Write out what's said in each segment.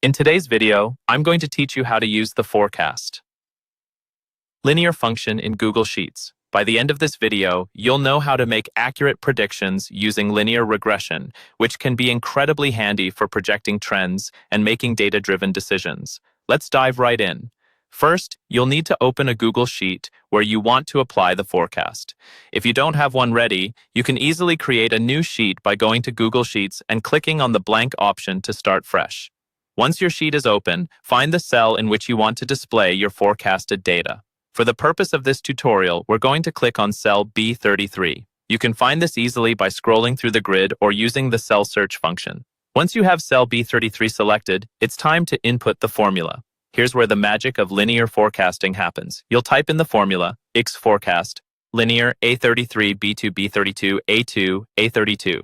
In today's video, I'm going to teach you how to use the forecast linear function in Google Sheets. By the end of this video, you'll know how to make accurate predictions using linear regression, which can be incredibly handy for projecting trends and making data-driven decisions. Let's dive right in. First, you'll need to open a Google Sheet where you want to apply the forecast. If you don't have one ready, you can easily create a new sheet by going to Google Sheets and clicking on the blank option to start fresh. Once your sheet is open, find the cell in which you want to display your forecasted data. For the purpose of this tutorial, we're going to click on cell B33. You can find this easily by scrolling through the grid or using the cell search function. Once you have cell B33 selected, it's time to input the formula. Here's where the magic of linear forecasting happens. You'll type in the formula, X forecast, linear A33, B2, B32, A2, A32.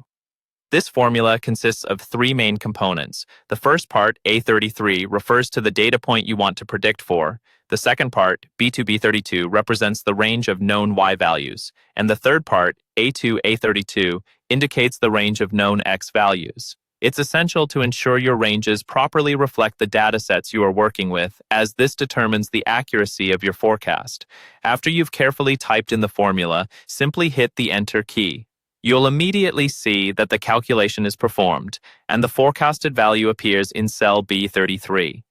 This formula consists of three main components. The first part, A33, refers to the data point you want to predict for. The second part, B2, B32, represents the range of known Y values. And the third part, A2, A32, indicates the range of known X values. It's essential to ensure your ranges properly reflect the datasets you are working with, as this determines the accuracy of your forecast. After you've carefully typed in the formula, simply hit the Enter key. You'll immediately see that the calculation is performed, and the forecasted value appears in cell B33.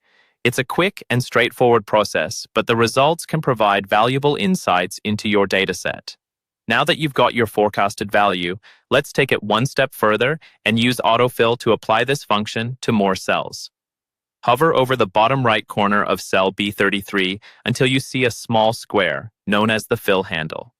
It's a quick and straightforward process, but the results can provide valuable insights into your dataset. Now that you've got your forecasted value, let's take it one step further and use autofill to apply this function to more cells. Hover over the bottom right corner of cell B33 until you see a small square, known as the fill handle.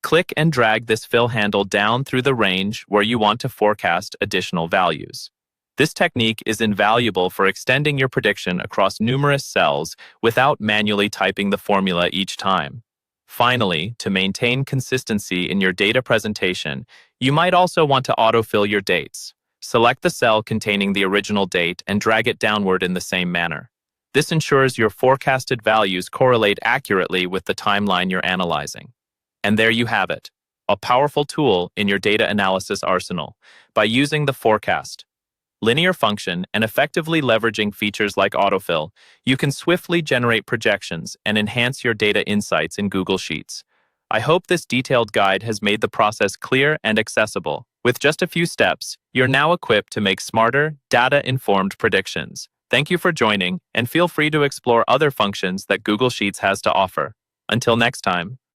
Click and drag this fill handle down through the range where you want to forecast additional values. This technique is invaluable for extending your prediction across numerous cells without manually typing the formula each time. Finally, to maintain consistency in your data presentation, you might also want to autofill your dates. Select the cell containing the original date and drag it downward in the same manner. This ensures your forecasted values correlate accurately with the timeline you're analyzing. And there you have it, a powerful tool in your data analysis arsenal. By using the forecast linear function and effectively leveraging features like autofill, you can swiftly generate projections and enhance your data insights in Google Sheets. I hope this detailed guide has made the process clear and accessible. With just a few steps, you're now equipped to make smarter, data-informed predictions. Thank you for joining, and feel free to explore other functions that Google Sheets has to offer. Until next time.